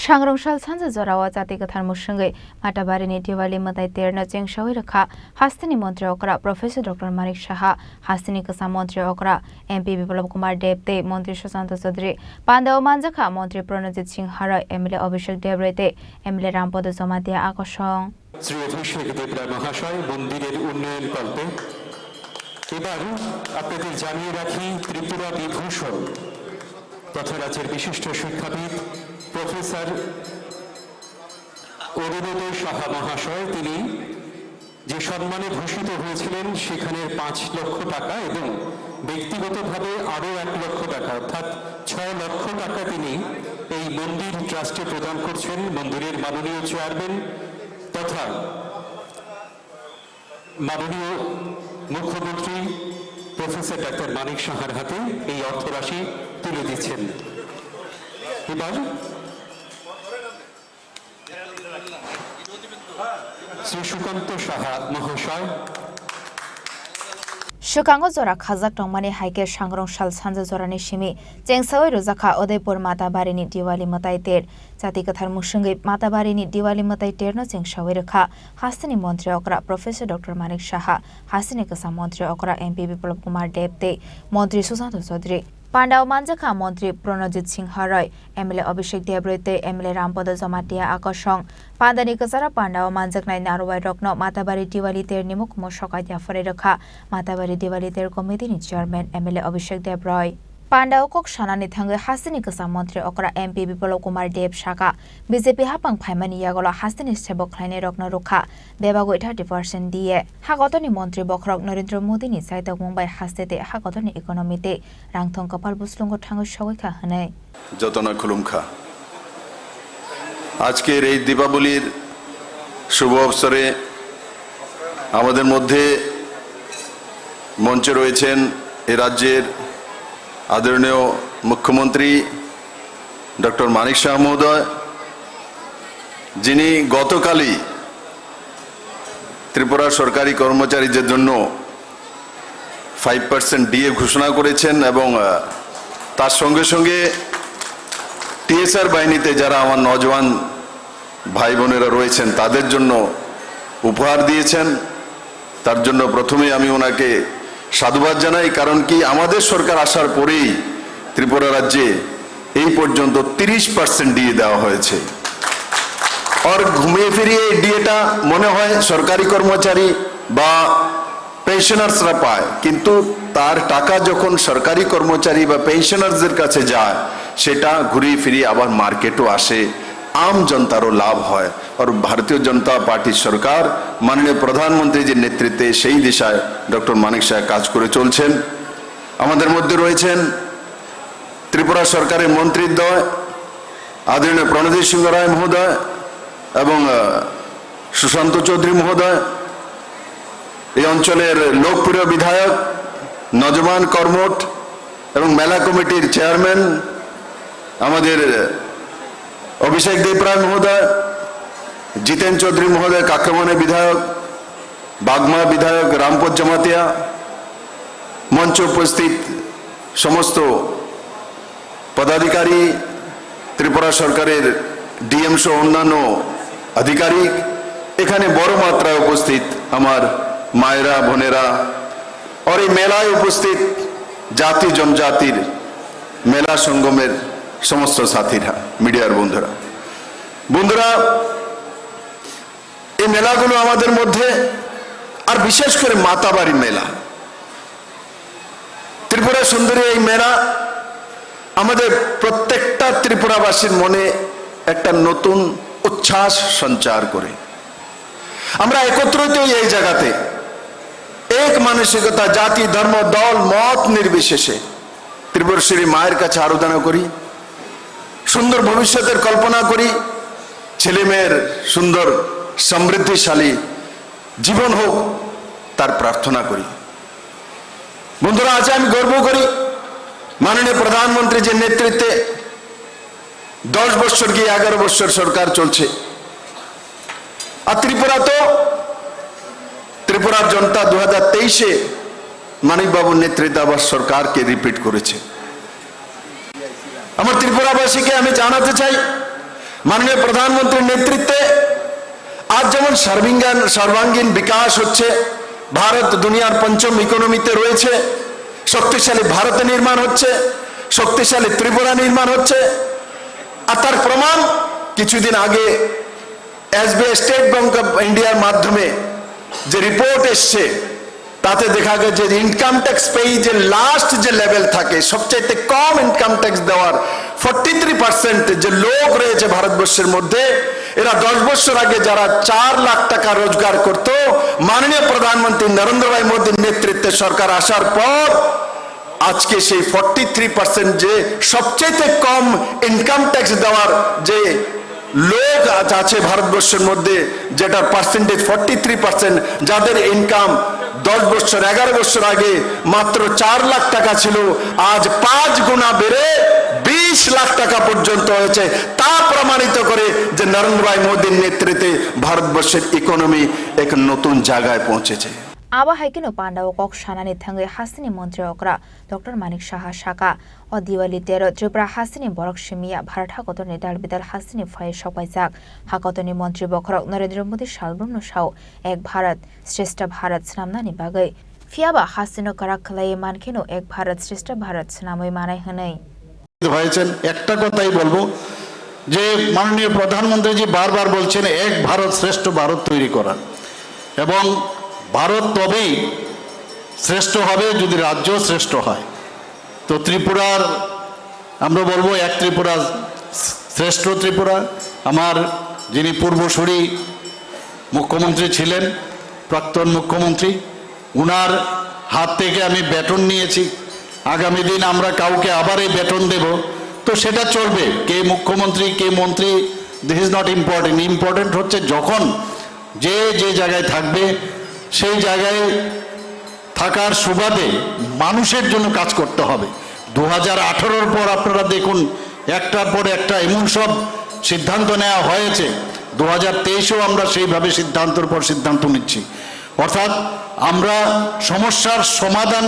Shangrongshal Sansa Zorawa Chati kwthar Mwchungwi Matabari ni Diwali Mwtai Terno Chengsawi Rwkha Hastini Montri Okra Professor Dr. Manik Saha Hastini Kasa Montri Okra MP Biplab Kumar Debte Montri Sushant Chaudhary Pandao Manjakha Montri Pranajit Singh Harai MLA Abhishek Debrete MLA Rampod Zomatia Akosong Shri অভিষেক দেবরায় মহাশয় মন্দিরের উন্নয়ন কল্পে এবার আপনাদের জানিয়ে রাখি ত্রিপুরা বিভূষণ তথা রাজ্যের বিশিষ্ট শিক্ষাবিদ প্রফেসর সাহা মহাশয় তিনি যে সম্মানে ভূষিত হয়েছিলেন সেখানে 5 লক্ষ টাকা এবং ব্যক্তিগতভাবে আরো 1 লক্ষ টাকা অর্থাৎ 6 লক্ষ টাকা তিনি এই মন্দির ট্রাস্টে প্রদান করছেন মন্দিরের মাননীয় চেয়ারম্যান তথা মাননীয় মুখ্যমন্ত্রী প্রফেসর ডক্টর মানিক সাহার হাতে এই অর্থরাশি তুলে দিচ্ছেন এবার শ্রী সুকান্ত সাহা মহাশয় Shukango Zora Khazak Tongmani Haike Shangrongshal Sansa Zorani Shimi Chengsawi Rwkha Udaipur Matabari ni Diwali Mwtai Ter Chati kwthar Mwchungwi Matabari ni Diwali Mwtai Terno Chengsawi Rwkha Hastini Montri Okra Professor Dr. Manik Saha Hastini Kasa Montri Okra MP Biplab Kumar Debte Montri Sushant Chaudhary Pandao Manjakha Montri Pranajit Singh Harai MLA Abhishek Debrete MLA Rampod Zomatia Akosong Pandani Kasara Pandao Manjaknai Narwai Rokno Matabari Diwali Ter Nimuk Moshokai Jafare Rwkha Matabari Diwali Ter Committee ni Chairman MLA Abhishek Debroi Pandao Kok Shanani Thangai Hastini Kasa Montri Okra MP Biplab Kumar Deb Shaka BJP Hapang Phaimani Yagolo Hastini Sebok Khlaini Rokno Rwkha Bebago 30% দিয়ে Hagotoni Montri Bokrok Narendra Modi ni Saitok Mumbai Hastete Hagotoni Economy te Rangthong Kapal Buslungo Thango Shogika Hanai যতনা খুলুমখা আজকের এই দীপাবলির শুভ অবসরে আমাদের মধ্যে মঞ্চে রয়েছেন এই রাজ্যের আদরণীয় মুখ্যমন্ত্রী ডক্টর মানিক শাহ মহোদয় যিনি গতকালই ত্রিপুরা সরকারি কর্মচারীদের জন্য 5% ডিএ ঘোষণা করেছেন এবং তার সঙ্গে সঙ্গে টিএসআর বাহিনীতে যারা আমার নওজওয়ান ভাই বোনেরা রয়েছেন তাদের জন্য উপহার দিয়েছেন তার জন্য প্রথমেই আমি ওনাকে সাধুবাদ জানাই কারণ কি আমাদের সরকার আসার পরেই ত্রিপুরা রাজ্যে এই পর্যন্ত 30% ডিএ দেওয়া হয়েছে আর ঘুমিয়ে ফিরিয়ে এই ডিএটা মনে হয় সরকারি কর্মচারী বা পেনশনার্সরা পায় কিন্তু তার টাকা যখন সরকারি কর্মচারী বা পেনশনারদের কাছে যায় সেটা ঘুরিয়ে ফিরিয়ে আবার মার্কেটও আসে আম জনতারও লাভ হয় আর ভারতীয় জনতা পার্টির সরকার মাননীয় প্রধানমন্ত্রীর নেতৃত্বে সেই দিশায় ডক্টর মানিক সাহেব কাজ করে চলছেন আমাদের মধ্যে রয়েছেন ত্রিপুরা সরকারের মন্ত্রীদ্বয় আদরণীয় প্রণজিৎ সিংহ রায় মহোদয় এবং সুশান্ত চৌধুরী মহোদয় এই অঞ্চলের লোকপ্রিয় বিধায়ক নজমান কর্মঠ এবং মেলা কমিটির চেয়ারম্যান আমাদের অভিষেক দেবরায় মহোদয় জিতেন চৌধুরী মহোদয় কাকরামানের বিধায়ক বাগমা বিধায়ক রামপদ জমাতিয়া মঞ্চে উপস্থিত সমস্ত পদাধিকারী ত্রিপুরা সরকারের ডিএম সহ অন্যান্য আধিকারিক এখানে বড় মাত্রায় উপস্থিত আমার মায়েরা বোনেরা আর এই মেলায় উপস্থিত জাতি জনজাতির মেলা সঙ্গমের সমস্ত সাথীরা মিডিয়ার বন্ধুরা এই মেলাগুলো আমাদের মধ্যে আর বিশেষ করে মাতাবাড়ি মেলা ত্রিপুরা সুন্দরী এই মেলা আমাদের প্রত্যেকটা ত্রিপুরাবাসীর মনে একটা নতুন উচ্ছ্বাস সঞ্চার করে আমরা একত্রিত এই জায়গাতে এক মানসিকতা জাতি ধর্ম দল মত নির্বিশেষে ত্রিপুরেশ্বরী মায়ের কাছে আরাধনা করি সুন্দর ভবিষ্যতের কল্পনা করি ছেলে মেয়ের সুন্দর সমৃদ্ধিশালী জীবন হোক তার প্রার্থনা করি বন্ধুরা আজ আমি গর্ব করি মাননীয় প্রধানমন্ত্রীর নেতৃত্বে 10 বছর কি 11 বছর সরকার চলছে আর ত্রিপুরার জনতা 2023-এ মানিক বাবুর নেতৃত্বে আবার সরকারকে রিপিট করেছে আমার ত্রিপুরাবাসীকে আমি জানাতে চাই মাননীয় প্রধানমন্ত্রীর নেতৃত্বে আজ যেমন সর্বাঙ্গীন বিকাশ হচ্ছে, ভারত দুনিয়ার পঞ্চম ইকোনমিতে রয়েছে, শক্তিশালী ভারত নির্মাণ হচ্ছে, শক্তিশালী ত্রিপুরা নির্মাণ হচ্ছে। আর তার প্রমাণ কিছুদিন আগে এসবিআই স্টেট ব্যাংক অফ ইন্ডিয়ার মাধ্যমে যে রিপোর্ট এসছে তাতে দেখা গেছে যে ইনকাম ট্যাক্স পেই যে লাস্ট যে লেভেল থাকে, সবচাইতে কম ইনকাম ট্যাক্স দেওয়ার 43% যে লোক রয়েছে ভারতবর্ষের মধ্যে, এরা 10 বছর আগে যারা 4 লাখ টাকা রোজগার করত, মাননীয় প্রধানমন্ত্রী নরেন্দ্র ভাই মোদীর নেতৃত্বে সরকার আসার পর আজকে সেই 43% যে সবচেয়ে কম ইনকাম ট্যাক্স দেওয়ার যে লোক আছে ভারতবর্ষের মধ্যে, যেটার পার্সেন্টেজ 43%, যাদের ইনকাম 10 বছর 11 বছর আগে মাত্র 4 লাখ টাকা ছিল, আজ 5 গুণা বেড়ে 20 লাখ টাকা পর্যন্ত হয়েছে। তা প্রমাণিত করে যে নরেন্দ্র ভাই মোদীর নেতৃত্বে ভারতবর্ষের ইকোনমি এক নতুন জায়গায় পৌঁছেছে। আবা হাইকিনো পান্ডাও কক সানানি থাঙ্গে হাসিনি মন্ত্রী অকরা ডক্টর মানিক সাহা শাখা ও দিওয়ালি তেরো ত্রিপুরা হাসিনি বরক সিমিয়া ভারত হাকতনি ডাল বিদাল হাসিনি ফয়ে সবাইজাক হাকতনি মন্ত্রী বখরক নরেন্দ্র মোদী সালব্রহ্ম সাও এক ভারত শ্রেষ্ঠ ভারত নামনানি বাগৈ ফিয়াবা হাসিনো কারাক খালাই মানখেনো এক ভারত শ্রেষ্ঠ ভারত নামই মানাই হनै হয়েছেন। একটা কথাই বলবো যে মাননীয় প্রধানমন্ত্রীজি বারবার বলছেন এক ভারত শ্রেষ্ঠ ভারত তৈরি করা, এবং ভারত তবেই শ্রেষ্ঠ হবে যদি রাজ্য শ্রেষ্ঠ হয়। তো ত্রিপুরার আমরা বলবো এক ত্রিপুরা শ্রেষ্ঠ ত্রিপুরা। আমার যিনি পূর্বসূরি মুখ্যমন্ত্রী ছিলেন, প্রাক্তন মুখ্যমন্ত্রী, উনার হাত থেকে আমি বেতন নিয়েছি। আগামী দিন আমরা কাউকে আবার এই বেতন দেব, তো সেটা চলবে। কে মুখ্যমন্ত্রী কে মন্ত্রী, this is not important. Important হচ্ছে যখন যে যে জায়গায় থাকবে সেই জায়গায় থাকার সুবাদে মানুষের জন্য কাজ করতে হবে। 2018-র পর আপনারা দেখুন একটার পর একটা এমন সব সিদ্ধান্ত নেওয়া হয়েছে, 2023-এও আমরা সেইভাবে সিদ্ধান্তের পর সিদ্ধান্ত নিচ্ছি। অর্থাৎ আমরা সমস্যার সমাধান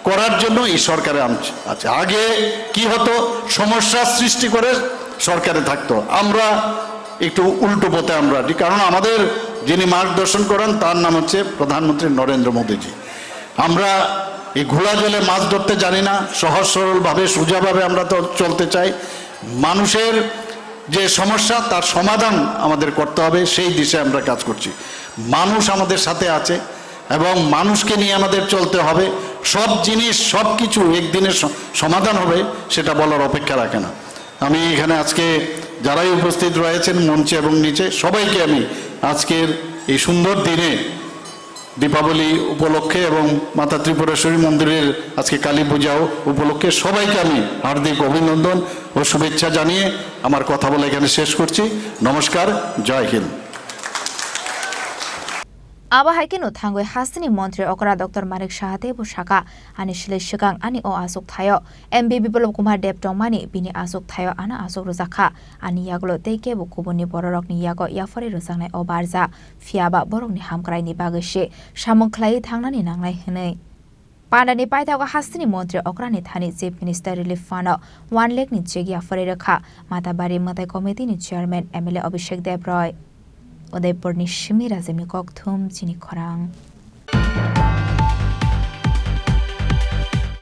করার জন্য এই সরকারে আছে। আগে কি হতো, সমস্যা সৃষ্টি করে সরকারে থাকতো। আমরা একটু উল্টো পথে আমরা, কারণ আমাদের যিনি মার্গদর্শন করেন তার নাম হচ্ছে প্রধানমন্ত্রী নরেন্দ্র মোদীজি। আমরা এই ঘোলা জলে মাছ ধরতে জানি না, সহজ সরলভাবে সোজাভাবে আমরা তো চলতে চাই। মানুষের যে সমস্যা তার সমাধান আমাদের করতে হবে, সেই দিশায় আমরা কাজ করছি। মানুষ আমাদের সাথে আছে এবং মানুষকে নিয়ে আমাদের চলতে হবে। সব জিনিস সব কিছু একদিনের সমাধান হবে সেটা বলার অপেক্ষা রাখে না। আমি এখানে আজকে যারাই উপস্থিত রয়েছেন মঞ্চে এবং নিচে, সবাইকে আমি আজকের এই সুন্দর দিনে দীপাবলি উপলক্ষে এবং মাতা ত্রিপুরেশ্বরী মন্দিরের আজকে কালী পূজাও উপলক্ষে সবাইকে আমি হার্দিক অভিনন্দন ও শুভেচ্ছা জানিয়ে আমার কথা বলে এখানে শেষ করছি। নমস্কার, জয় হিন্দ। আবা হাইকিনো থাঙ্গৈ হাসিনি মন্ত্রী অকরা ডক্টর মানিক সাহাদেব শাখা আনি শিলে শিগাং আনি ও আসুক থায় এমবি বিপ্লব কুমার দেব টংমানি বিনি আসুক থায় আনা আসুক রুজাখা আনি ইয়াগলো তেকে বুকুবনি বড়রকনি ইয়াগো ইয়াফারি রুজাংনাই ও বারজা ফিয়াবা বরকনি হামক্রাইনি বাগৈसे সামংख्लायै थांनानै नांनाय हनै पान्डानि पाइथागो हासिनि मन्त्री अक्रानि थानि chief minister relief fund 1 lakh नि चेक याफारि रखा माताबारी मताई कमिटिनि चेयरमैन एमएलए अभिषेक देव रॉय उदयपुरनि शिमी राजेमी ककथुम चिनी खरां।